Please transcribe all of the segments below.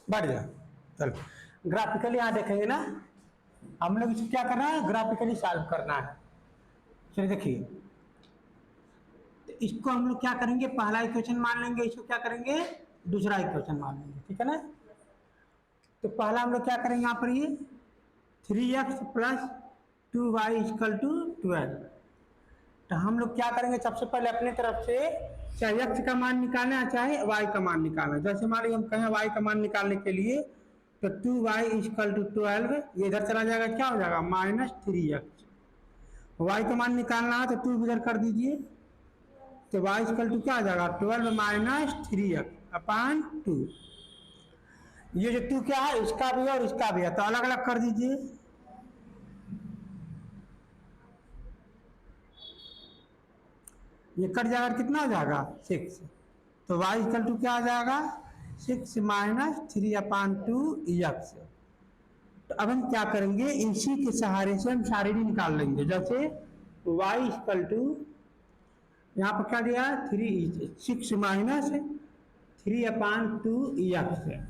बढ़ गया। चलो ग्राफिकली यहाँ देखेंगे ना, हम लोग इसको क्या करना है, ग्राफिकली सॉल्व करना है। चलिए देखिए, तो इसको हम लोग क्या करेंगे, पहला इक्वेशन मान लेंगे, इसको क्या करेंगे, दूसरा इक्वेशन मान लेंगे, ठीक है ना। तो पहला हम लोग क्या करेंगे, यहाँ पर ये 3x plus 2y equal to 12। तो हम लोग क्या करेंगे, सबसे पहले अपनी तरफ से चाहे x का मान निकालना है चाहे y का मान निकालना है। जैसे मान लीजिए हम कहें y का मान निकालने के लिए, तो 2y इक्वल टू 12, ये इधर चला जाएगा, क्या हो जाएगा, -3x। y का मान निकालना है तो 2 इधर कर दीजिए, तो y इक्वल टू क्या आ जाएगा, 12 माइनस 3x अपान 2। ये जो 2 क्या है, इसका भी है और इसका भी है, तो अलग अलग कर दीजिए। ये कट जाएगा, कितना हो जाएगा, 6। तो y इक्वल टू क्या आ जाएगा, 6 माइनस 3 अपान 2 x। तो अब हम क्या करेंगे, इसी के सहारे से हम सारे भी निकाल लेंगे। जैसे y इक्वल टू, यहाँ पर क्या दिया, 6 माइनस 3 अपान 2 x।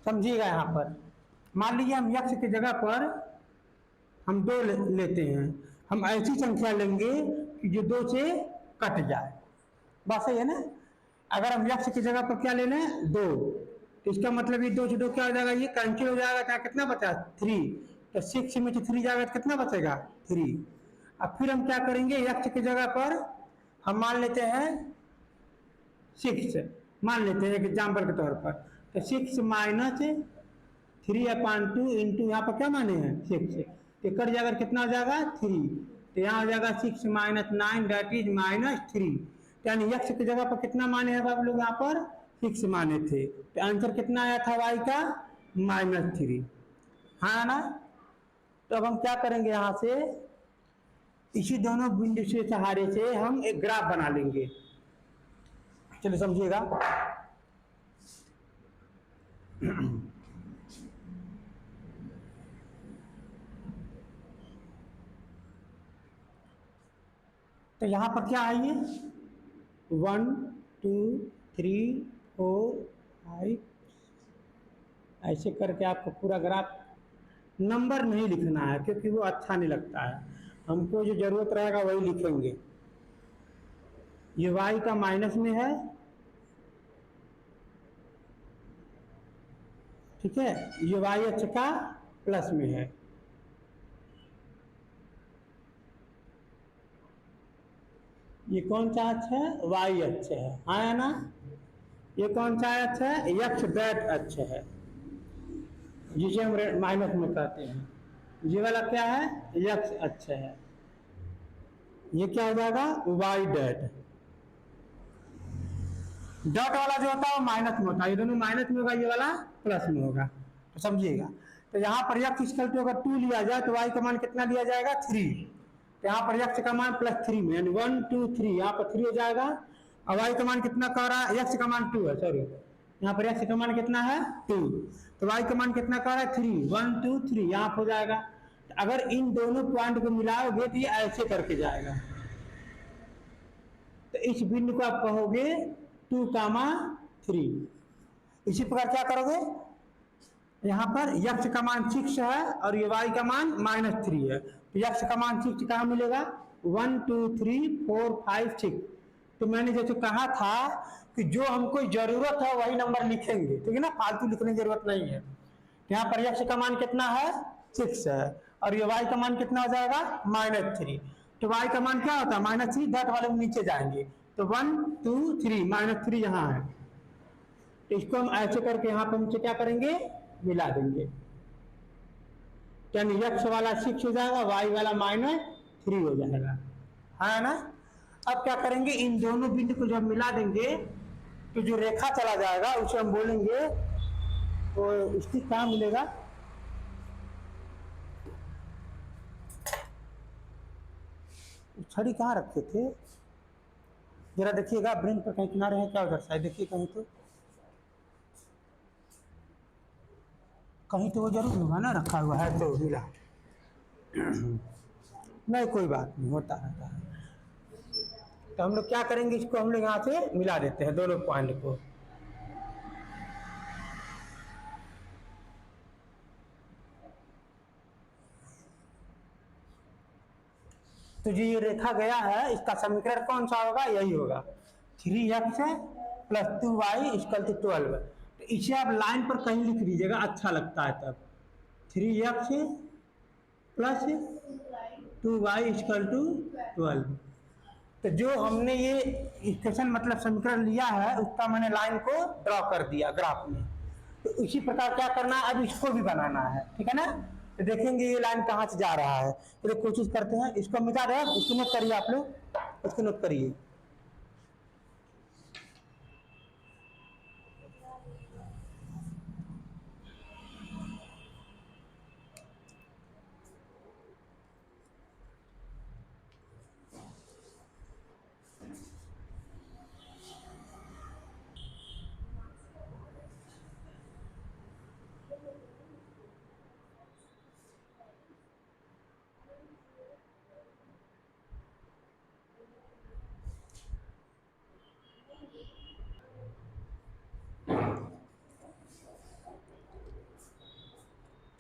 समझिएगा, यहाँ पर मान लीजिए हम x की जगह पर हम 2 लेते हैं, हम ऐसी संख्या लेंगे कि जो 2 से कट जाए, बस सही है ना। अगर हम x की जगह पर क्या ले लें, 2, तो इसका मतलब ये 2 से 2 क्या हो जाएगा, ये कैंसिल हो जाएगा, क्या कितना बचा, 3। तो 6 में से 3 जाएगा तो कितना बचेगा, 3। अब फिर हम क्या करेंगे, x की जगह पर हम मान लेते हैं 6, मान लेते हैं एग्जाम्पल के तौर पर, तो 6 माइनस 3 अपान 2 इंटू, यहाँ पर क्या माने हैं, 6, तो कट जाएगा, कितना हो जाएगा, 3। तो यहाँ हो जाएगा 6 माइनस 9 दैट इज -3। यानी x की जगह पर कितना माने हैं आप लोग, यहाँ पर 6 माने थे, तो आंसर कितना आया था y का, -3, हाँ ना। तो अब हम क्या करेंगे, यहाँ से इसी दोनों बिंदु से सहारे से हम एक ग्राफ बना लेंगे। चलिए समझिएगा। तो यहां पर क्या है, ये 1 2 3 4 5, ऐसे करके आपको पूरा ग्राफ, नंबर नहीं लिखना है क्योंकि वो अच्छा नहीं लगता है, हमको जो जरूरत रहेगा वही लिखेंगे। ये y का माइनस में है, ठीक है, ये y अक्ष का प्लस में है, ये कौन सा अक्ष है, y अक्ष है, हाँ ना। ये कौन सा अक्ष है, x दैट अक्ष है, जिसे हम माइनस में कहते हैं। ये वाला क्या है, x अक्ष है, ये क्या हो जाएगा, y डैट। डॉट वाला जो होता है वो माइनस में होता है, ये दोनों माइनस में होगा, ये वाला प्लस में होगा, तो समझिएगा। तो यहाँ पर x इक्वल टू अगर 2 लिया जाए तो y का मान कितना लिया जाएगा, 3। तो यहाँ पर x का मान +3 में, यानी 1 2 3, यहाँ पर 3 हो जाएगा। और y का मान कितना कह रहा है, x का मान 2 है, सॉरी, यहाँ पर x का मान कितना है, 2, तो y का मान कितना कह रहा है, 3, 1 2 3, यहाँ हो जाएगा। तो अगर इन दोनों पॉइंट को मिलाओगे तो ये ऐसे करके जाएगा, तो इस बिंदु को आप कहोगे 2, 3। इसी प्रकार क्या करोगे, यहाँ पर x का मान 6 है और ये y का मान -3 है, तो x का मान 6 कहाँ मिलेगा, 1 2 3 4 5 6। तो मैंने जैसे कहा था कि जो हमको जरूरत है वही नंबर लिखेंगे, ठीक है ना, फालतू लिखने की जरूरत नहीं है। यहाँ पर x का मान कितना है, 6 है, और ये y का मान कितना हो जाएगा, -3। तो y का मान क्या होता है, -3, डॉट वाले नीचे जाएंगे, तो 1 2 3, -3 यहाँ है, तो इसको हम ऐसे करके यहाँ पर नीचे क्या करेंगे, मिला देंगे, यानी x वाला 6 हो जाएगा, y वाला -3 हो जाएगा, है ना। अब क्या करेंगे, इन दोनों बिंदु को जब मिला देंगे तो जो रेखा चला जाएगा उसे हम बोलेंगे, तो इसकी क्या मिलेगा, छड़ी कहाँ रखे थे, जरा देखिएगा, ब्रेन पर कहीं किनारे है क्या उधर, शायद देखिए कहीं तो वो जरूर होगा ना, रखा हुआ है तो मिला। नहीं कोई बात नहीं, होता रहता है। तो हम लोग क्या करेंगे, इसको हम लोग यहाँ से मिला देते हैं दोनों पॉइंट को। तो जो ये रेखा गया है इसका समीकरण कौन सा होगा, यही होगा 3x plus 2y equal to 12। तो इसे आप लाइन पर कहीं लिख लीजिएगा, अच्छा लगता है तब। 3x plus 2y equal to 12। तो जो हमने ये इक्वेशन मतलब समीकरण लिया है उसका मैंने लाइन को ड्रॉ कर दिया ग्राफ में। तो इसी प्रकार क्या करना है, अब इसको भी बनाना है, ठीक है ना। तो देखेंगे ये लाइन कहाँ से जा रहा है, तो कोशिश करते हैं। इसको मिटा रहे हैं, इसको नोट करिए आप लोग, इसको नोट करिए।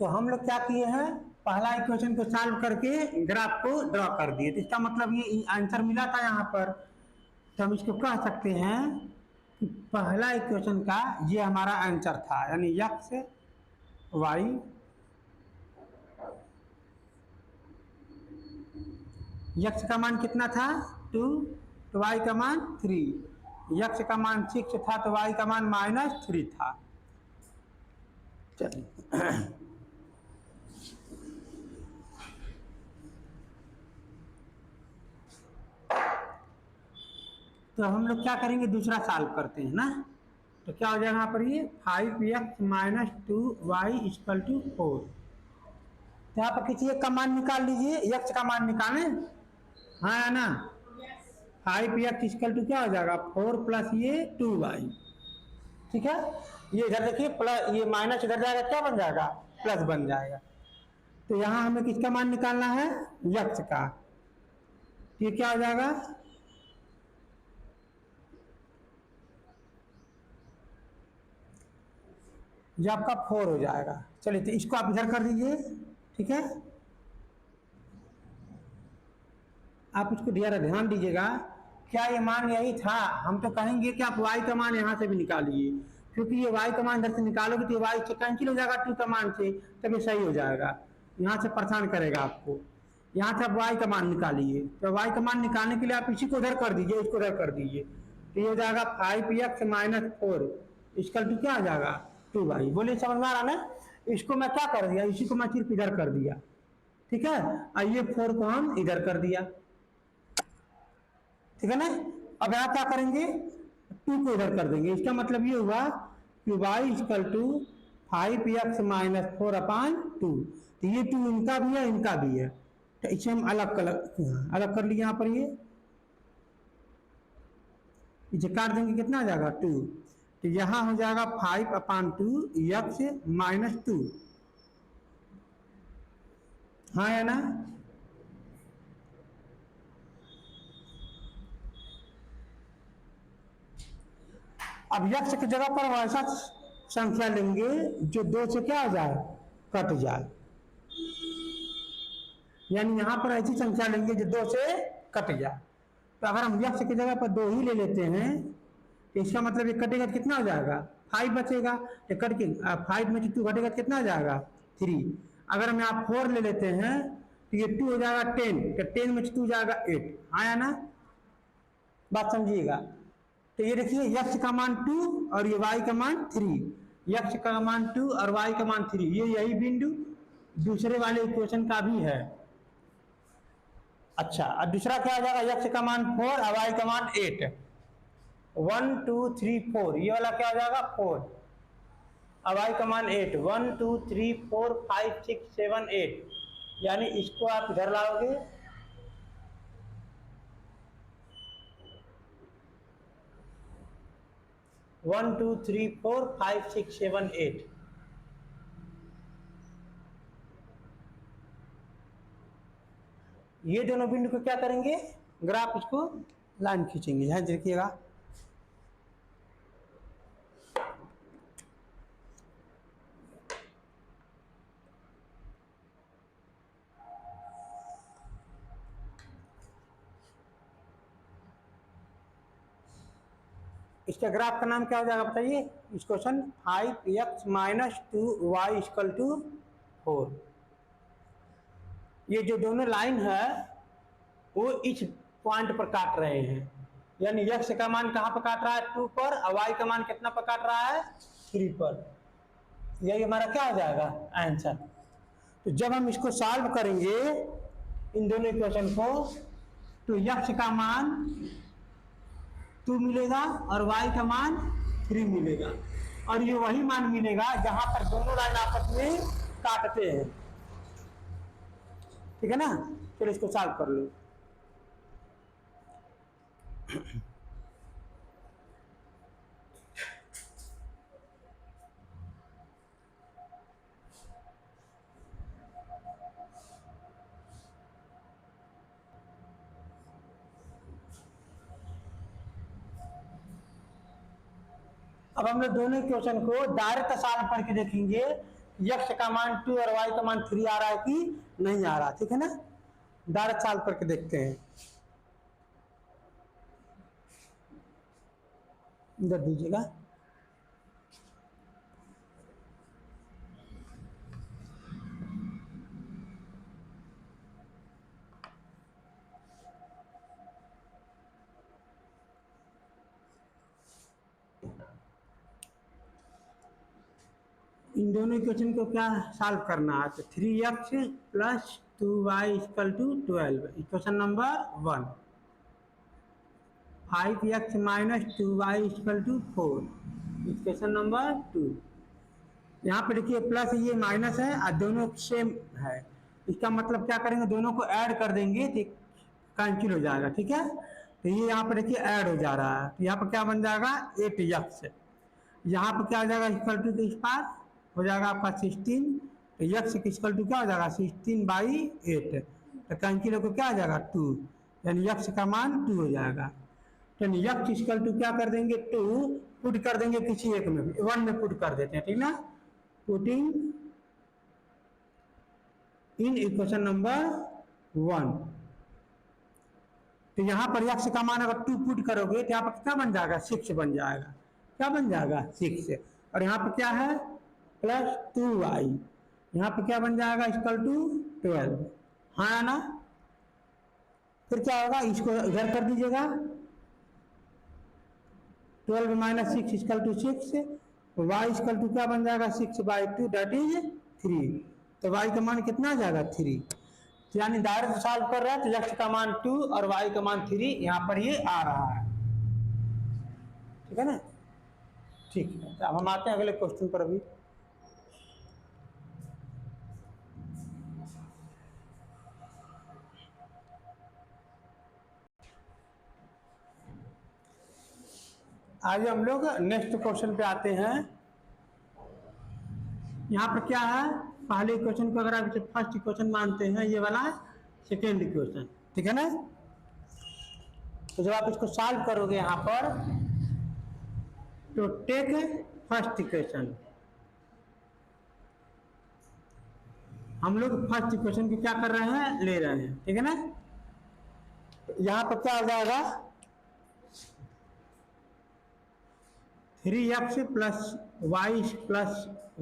तो हम लोग क्या किए हैं, पहला इक्वेशन को सॉल्व करके ग्राफ को ड्रॉ कर दिए। तो इसका मतलब ये आंसर मिला था यहाँ पर। तो हम इसको कह सकते हैं कि पहला इक्वेशन का ये हमारा आंसर था, यानी x y x का मान कितना था 2, तो y का मान 3, x का मान 6 था तो y का मान -3 था। चलिए तो हम लोग क्या करेंगे, दूसरा सॉल्व करते हैं ना। तो क्या हो जाएगा यहाँ पर, ये 5x minus 2y equal to 4। तो यहाँ पर किसी एक का मान निकाल लीजिए, x का मान निकालें, हाँ है ना। 5x इक्वल टू क्या हो जाएगा 4 प्लस ये 2y, ठीक है। ये इधर देखिए प्लस, ये माइनस इधर जाएगा, क्या बन जाएगा, प्लस बन जाएगा। तो यहाँ हमें किसका मान निकालना है, x का। ये क्या हो जाएगा, ये आपका 4 हो जाएगा। चलिए तो इसको आप इधर कर दीजिए, ठीक है। आप इसको ध्यान दीजिएगा, क्या ये मान यही था। हम तो कहेंगे कि आप y का मान यहाँ से भी निकालिए, क्योंकि ये y का मान इधर से निकालोगे तो y से कैंसिल हो जाएगा 2 का मान से, तब ये सही हो जाएगा। यहाँ से परेशान करेगा आपको, यहाँ से आप y का मान निकालिए। तो y का मान निकालने के लिए आप इसी को उधर कर दीजिए, इसको उधर कर दीजिए। तो ये हो जाएगा 5x माइनस 4 इक्वल टू क्या आ जाएगा 2y। बोलिए समझ में आ रहा ना। इसको मैं क्या कर दिया, इसी को मैं सिर्फ इधर कर दिया, ठीक है। और ये 4 को हम इधर कर दिया, ठीक है ना। अब यहाँ क्या करेंगे, 2 को इधर कर देंगे। इसका मतलब ये हुआ कि y equal to 5x minus 4 upon 2। तो ये 2 इनका भी है, इनका भी है, तो इसे हम अलग कर लिए। यहाँ पर ये इसे काट देंगे, कितना आ जाएगा 2। तो यहाँ हो जाएगा 5 अपान 2 x माइनस 2, हाँ है ना। अब x की जगह पर वैसा संख्या लेंगे जो 2 से क्या हो जाए, कट जाए। यानी यहाँ पर ऐसी संख्या लेंगे जो 2 से कट जाए। तो अगर हम x की जगह पर 2 ही ले लेते हैं तो इसका मतलब ये कटेगा तो कितना हो जाएगा 5 बचेगा। तो कट के 5 में 2 घटेगा तो कितना हो जाएगा 3। अगर हम यहाँ 4 ले लेते हैं तो ये 2 हो जाएगा 10, तो 10 में 2 जाएगा 8, आया ना। बात समझिएगा। तो ये देखिए x का मान 2 और ये y का मान 3, x का मान 2 और y का मान 3, ये यही बिंदु दूसरे वाले इक्वेशन का भी है। अच्छा, और दूसरा क्या आ जाएगा, x का मान 4 और y का मान 8, 1 2 3 4, ये वाला क्या हो जाएगा 4, और y का मान 8, 1 2 3 4 5 6 7 8। यानी इसको आप इधर लाओगे, one two three four five six seven eight. ये दोनों बिंदु को क्या करेंगे, ग्राफ इसको लाइन खींचेंगे, ध्यान देखिएगा। इसका ग्राफ का नाम क्या हो जाएगा बताइए, इस क्वेश्चन 5x - 2y = 4। ये जो दोनों लाइन है वो इस पॉइंट पर काट रहे हैं, यानी x का मान कहाँ पर काट रहा है 2 पर, और y का मान कितना पर काट रहा है 3 पर। यही हमारा क्या हो जाएगा आंसर। तो जब हम इसको सॉल्व करेंगे इन दोनों इक्वेशन को, तो x का मान 2 मिलेगा और y का मान 3 मिलेगा, और ये वही मान मिलेगा जहां पर दोनों लाइन आपस में काटते हैं। ठीक है ना, चलो इसको सॉल्व कर लो। अब हम लोग दोनों इक्वेशन को डायरेक्ट सॉल्व करके देखेंगे x का मान 2 और y का मान 3 आ रहा है कि नहीं आ रहा। ठीक है ना, डायरेक्ट सॉल्व करके देखते हैं। इधर दीजिएगा। इन दोनों इक्वेशन को क्या सॉल्व करना है, तो 3x + 2y = 12, equation number 1। 5x - 2y = 4, equation number 2। यहाँ पे देखिए प्लस ये माइनस है और दोनों सेम है, इसका मतलब क्या करेंगे, दोनों को ऐड कर देंगे तो कैंसिल हो जाएगा। ठीक है, तो ये यहाँ पर देखिए ऐड हो जा रहा है, तो यहाँ पर क्या बन जाएगा 8x, यहाँ पर क्या हो जाएगा इक्वल टू के इस पार हो जाएगा आपका 16, तो x इक्वल टू क्या हो जाएगा 16/8, तो कैंसिल होकर क्या हो जाएगा 2, यानी x का मान 2 हो जाएगा। तो x इक्वल टू क्या कर देंगे 2 पुट कर देंगे किसी एक में, 1 में पुट कर देते हैं। ठीक ना, पुटिंग इन इक्वेशन नंबर 1, तो यहाँ पर x का मान अगर 2 पुट करोगे तो यहाँ पर क्या बन जाएगा 6 बन जाएगा, क्या बन जाएगा 6, और यहाँ पर क्या है +2y, यहाँ पे क्या बन जाएगा इक्वल टू 12। हाँ ना, फिर क्या होगा इसको इधर कर दीजिएगा, 12 - 6 equal to 6, y equal to क्या बन जाएगा 6/2 दैट इज 3, तो y का मान कितना आ जाएगा 3, यानी डायरेक्ट सॉल्व कर रहा है तो x का मान 2 और y का मान 3 यहाँ पर ये आ रहा है। ठीक है ना, ठीक है, तो अब हम आते हैं अगले क्वेश्चन पर। अभी आज हम लोग नेक्स्ट क्वेश्चन पे आते हैं। यहाँ पर क्या है, पहले इक्वेशन को अगर आप इसे फर्स्ट इक्वेशन मानते हैं, ये वाला सेकेंड इक्वेशन। ठीक है ना, तो जब आप इसको सॉल्व करोगे यहाँ पर, तो टेक फर्स्ट इक्वेशन, हम लोग फर्स्ट इक्वेशन को क्या कर रहे हैं ले रहे हैं। ठीक है ना, यहाँ पर क्या हो जाएगा 3x + y +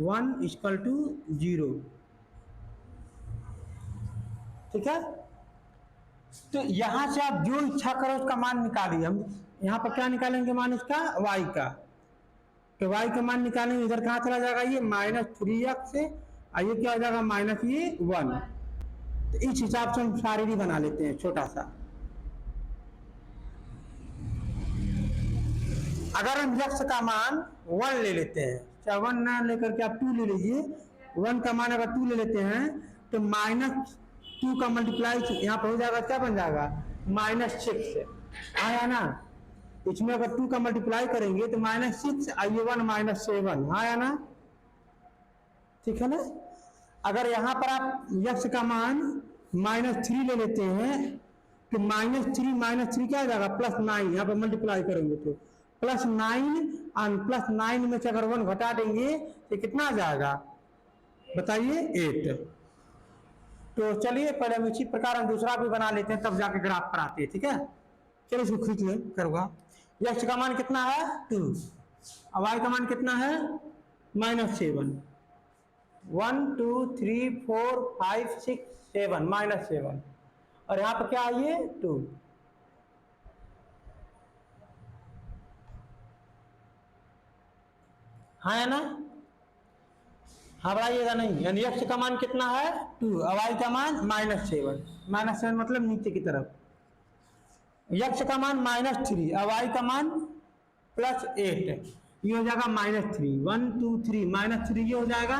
1 = 0। ठीक है, तो यहां से आप जो इच्छा करो उसका मान निकालिए। हम यहाँ पर क्या निकालेंगे मान इसका y का, तो y का मान निकालेंगे, इधर कहाँ चला जाएगा ये -3x, ये क्या हो जाएगा -1, तो इस हिसाब से हम सारी बना लेते हैं छोटा सा। अगर हम x का मान 1 ले लेते हैं, चाहे 1 ना लेकर के आप 2 ले लीजिए, 1 का मान अगर 2 ले लेते हैं तो -2 का मल्टीप्लाई यहाँ पर हो जाएगा, क्या बन जाएगा -6, आया ना। इसमें अगर 2 का मल्टीप्लाई करेंगे तो -6 आइए 1 -7, आया ना। ठीक है ना, अगर यहाँ पर आप x का मान -3 ले लेते हैं तो -3 क्या हो जाएगा, +9, यहाँ पर मल्टीप्लाई करेंगे तो +9 और +9 में से अगर 1 घटा देंगे तो कितना आ जाएगा बताइए, 8। तो चलिए पहले हम इसी प्रकार हम दूसरा भी बना लेते हैं, तब जाके ग्राफ पर आते हैं, ठीक है। चलिए इसको खींच लें करूँगा। x का मान कितना है 2 और y का मान कितना है -7। 1 2 3 4 5 6 7 -7 और यहाँ पर क्या है ये 2। हाँ है ना, हाँ बढ़ाइएगा नहीं, यानी x का मान कितना है 2 और y का मान -7 मतलब नीचे की तरफ। x का मान -3 और y का मान +8, ये हो जाएगा -3 1 2 3 -3 ये हो जाएगा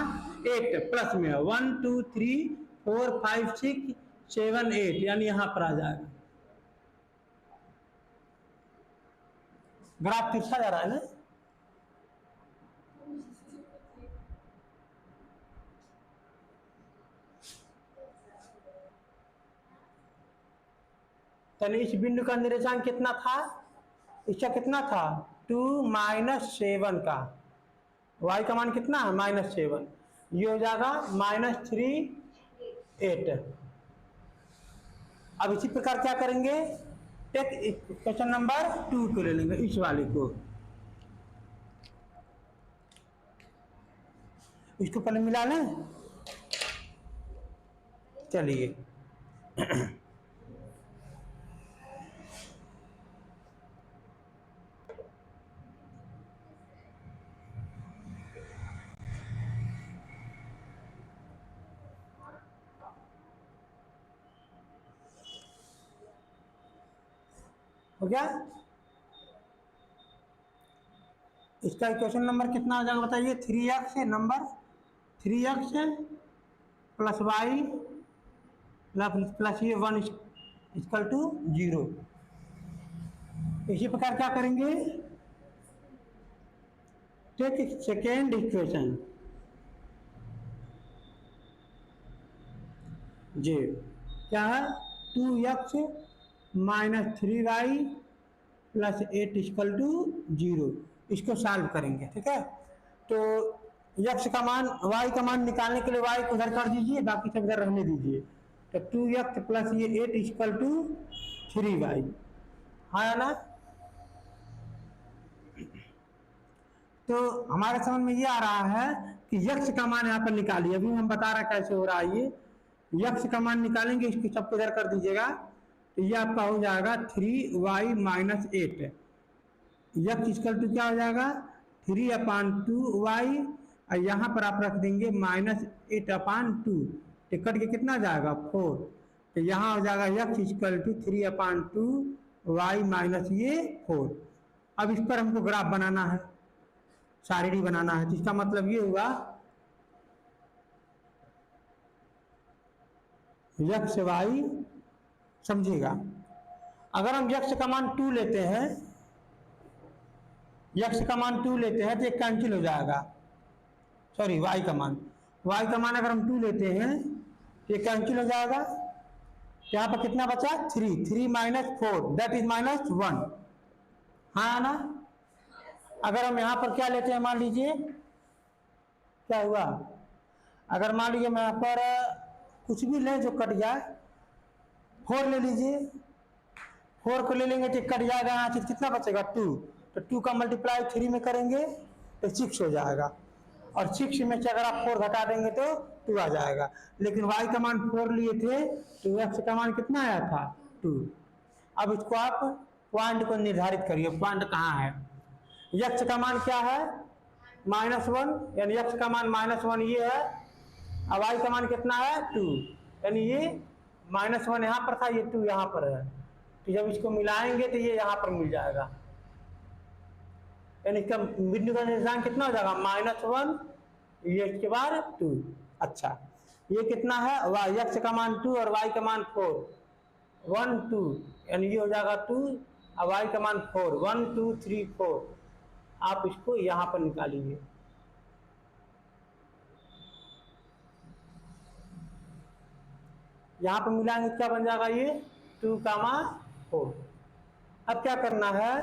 8 प्लस में 1 2 3 4 5 6 7 8 यानी यहां पर आ जाएगा। ग्राफ तिरछा जा रहा है ना, तो इस बिंदु का निर्देशांक कितना था, इसका कितना था 2 -7 का, y का मान कितना है -7, ये हो जाएगा -3 8। अब इसी प्रकार क्या करेंगे, एक क्वेश्चन नंबर 2 को ले लेंगे, इस वाले को, इसको पहले मिला लें। चलिए हो गया, इसका इक्वेशन नंबर कितना आ जाएगा बताइए, 3x number 3x plus Y plus ये 1 इक्वल टू 0। इसी प्रकार क्या करेंगे, टेक सेकेंड इक्वेशन जी क्या है 2x - 3y + 8 इक्वल टू 0, इसको सॉल्व करेंगे, ठीक है। तो x का मान y का मान निकालने के लिए y को उधर कर दीजिए, बाकी सब इधर रहने दीजिए। तो 2x + ये 8 इक्वल टू 3y, हाँ ना। तो हमारे समझ में ये आ रहा है कि x का मान यहाँ पर निकालिए, अभी हम बता रहे हैं कैसे हो रहा है ये। x का मान निकालेंगे, इसको सबको इधर कर दीजिएगा, तो ये आपका हो जाएगा 3y - 8, x इक्वल टू क्या हो जाएगा 3/2y और यहाँ पर आप रख देंगे -8/2, तो कट के कितना जाएगा 4, तो यहाँ हो जाएगा x इक्वल टू 3/2y - ये 4। अब इस पर हमको ग्राफ बनाना है, सारिणी बनाना है, जिसका मतलब ये हुआ x y, समझिएगा। अगर हम x का मान 2 लेते हैं, x का मान 2 लेते हैं तो एक कैंसिल हो जाएगा, सॉरी y का मान अगर हम 2 लेते हैं तो ये कैंसिल हो जाएगा, यहाँ पर कितना बचा 3 -4 दैट इज -1, हाँ ना। अगर हम यहाँ पर क्या लेते हैं, मान लीजिए क्या हुआ, अगर मान लीजिए मैं यहाँ पर कुछ भी लें जो कट जाए, 4 ले लीजिए, 4 को ले लेंगे तो कट जाएगा, यहाँ से कितना बचेगा 2, तो 2 का मल्टीप्लाई 3 में करेंगे तो 6 हो जाएगा, और 6 में से अगर आप 4 घटा देंगे तो 2 आ जाएगा। लेकिन y का मान 4 लिए थे तो x का मान कितना आया था 2। अब इसको आप पॉइंट को निर्धारित करिए, पॉइंट कहाँ है, x का मान क्या है -1, यानी x का मान -1 ये है, अब y का मान कितना है 2, यानी ये -1 यहाँ पर था, ये 2 यहाँ पर है, तो जब इसको मिलाएंगे तो ये यहाँ पर मिल जाएगा, यानी इसका बिंदु का निर्देशांक कितना हो जाएगा -1, ये इसके बाद 2। अच्छा ये कितना है x का मान 2 और y का मान 4, 1 2, यानी ये हो जाएगा 2 और y का मान 4, 1 2 3 4, आप इसको यहाँ पर निकालिए। यहाँ पर मिलाएंगे क्या बन जाएगा ये 2,4। अब क्या करना है,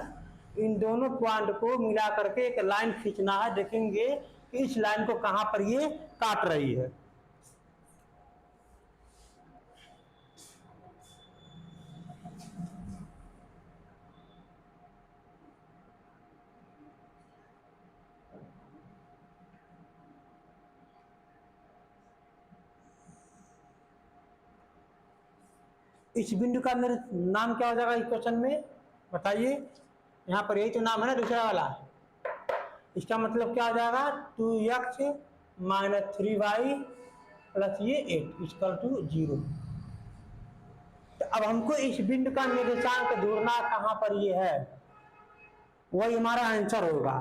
इन दोनों पॉइंट को मिला करके एक लाइन खींचना है। देखेंगे कि इस लाइन को कहां पर ये काट रही है। इस बिंदु का नाम क्या हो जाएगा इस क्वेश्चन में, बताइए। यहाँ पर यही तो नाम है ना दूसरा वाला। इसका मतलब क्या हो जाएगा 2x - 3y प्लस ये 8 इक्वल टू 0। तो अब हमको इस बिंदु का निर्देशांक ढूंढना कहां पर ये है, वही हमारा आंसर होगा।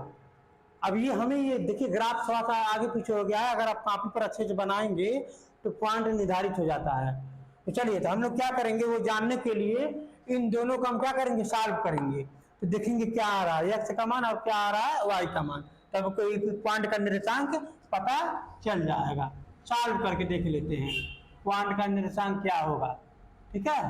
अब ये हमें ये देखिए ग्राफ थोड़ा सा आगे पीछे हो गया है, अगर आप कॉपी पर अच्छे से बनाएंगे तो पॉइंट निर्धारित हो जाता है। तो चलिए, तो हम लोग क्या करेंगे वो जानने के लिए इन दोनों को हम क्या करेंगे सॉल्व करेंगे। तो देखेंगे क्या आ रहा है x का मान और क्या आ रहा है y का मान, तब कोई पॉइंट का निर्देशांक पता चल जाएगा। सॉल्व करके देख लेते हैं पॉइंट का निर्देशांक क्या होगा, ठीक है।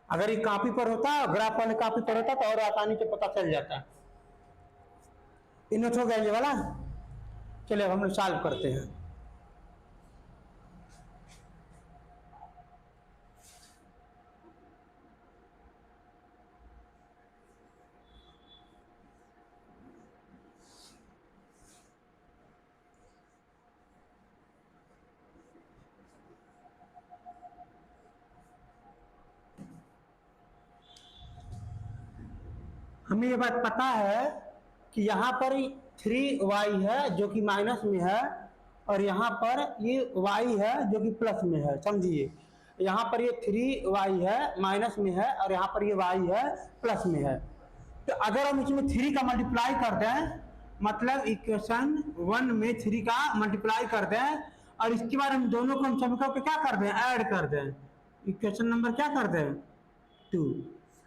अगर ये कॉपी पर होता, ग्राफ वाले कॉपी पर होता तो और आसानी से पता चल जाता। इनोट हो गया ये वाला। चलिए अब हम लोग सॉल्व करते हैं। हमें ये बात पता है कि यहाँ पर 3y है जो कि माइनस में है, और यहाँ पर ये y है जो कि प्लस में है। समझिए, यहाँ पर ये 3y है माइनस में है और यहाँ पर ये y है प्लस में है। तो अगर हम इसमें 3 का मल्टीप्लाई कर दें, मतलब इक्वेशन 1 में 3 का मल्टीप्लाई कर दें और इसके बाद हम दोनों को हम समीकरण पे क्या कर दें ऐड कर दें, इक्वेशन नंबर क्या कर दें 2,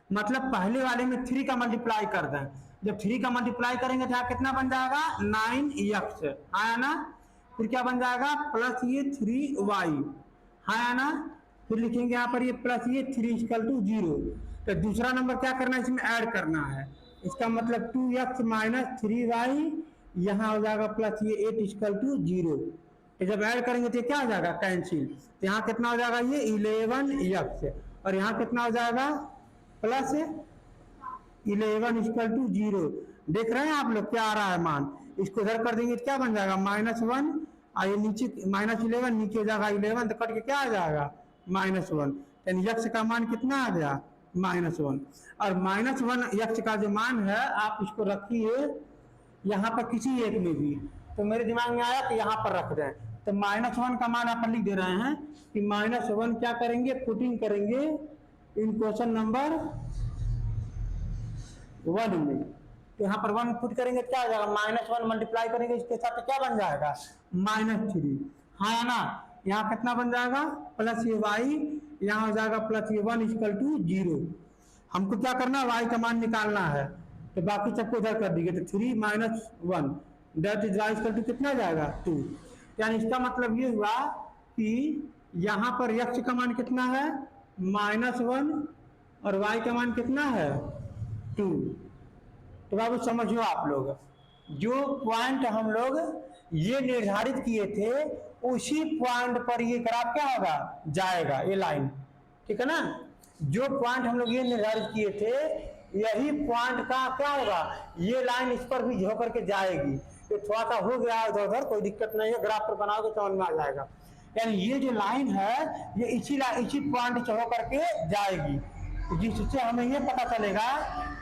मतलब पहले वाले में 3 का मल्टीप्लाई कर दें। जब 3 का मल्टीप्लाई करेंगे तो यहाँ कितना बन जाएगा 9x, है ना। फिर क्या बन जाएगा प्लस ये 3y, है ना। फिर लिखेंगे यहाँ पर ये प्लस ये 3 इक्वल टू 0। तो दूसरा नंबर क्या करना है इसमें ऐड करना है। इसका मतलब 2x - 3y, यहाँ हो जाएगा प्लस ये 8 इक्वल टू 0। तो जब ऐड करेंगे तो क्या हो जाएगा कैंसिल। तो यहाँ कितना हो जाएगा ये 11x, और यहाँ कितना हो जाएगा प्लस 11 इक्वल टू 0। देख रहे हैं आप लोग क्या आ रहा है मान। इसको इधर कर देंगे तो क्या बन जाएगा -1, और ये नीचे -11 नीचे हो जाएगा 11, तो कट के क्या आ जाएगा -1। यानी x का मान कितना आ गया -1। और -1 x का जो मान है आप इसको रखिए यहाँ पर किसी एक में भी। तो मेरे दिमाग में आया कि यहाँ पर रख दें। तो -1 का मान आप लिख दे रहे हैं कि -1 क्या करेंगे पुटिंग करेंगे इन क्वेश्चन नंबर 1 में। तो यहाँ पर 1 पुट करेंगे क्या हो जाएगा -1 मल्टीप्लाई करेंगे इसके साथ तो क्या बन जाएगा -3, हाँ ना। यहाँ कितना बन जाएगा प्लस ये y, यहाँ हो जाएगा प्लस ये 1 इक्वल टू 0। हमको क्या करना है y का मान निकालना है, तो बाकी सबको इधर कर दीजिए। तो 3 - 1 that is y equal to कितना जाएगा 2। यानी इसका मतलब ये हुआ कि यहाँ पर x का मान कितना है -1 और y का मान कितना है 2। तो बाबू समझो आप लोग, जो पॉइंट हम लोग ये निर्धारित किए थे उसी पॉइंट पर ये ग्राफ क्या होगा जाएगा, ये लाइन, ठीक है ना। जो पॉइंट हम लोग ये निर्धारित किए थे यही पॉइंट का क्या होगा ये लाइन इस पर भी झोंक करके जाएगी। तो थोड़ा सा हो गया इधर उधर, कोई दिक्कत नहीं है, ग्राफ पर बनाओगे समझ में आ जाएगा। यानी ये जो लाइन है ये इसी पॉइंट से होकर के जाएगी, जिससे हमें ये पता चलेगा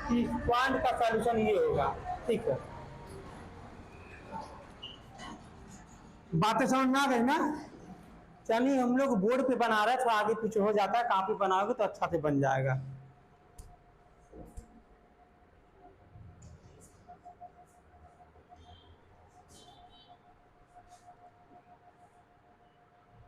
कि पॉइंट का सॉल्यूशन ये होगा, ठीक है। बातें समझ में आ गई ना। चलिए हम लोग बोर्ड पे बना रहे हैं, थोड़ा आगे पीछे हो जाता है, कॉपी बनाओगे तो अच्छा से बन जाएगा।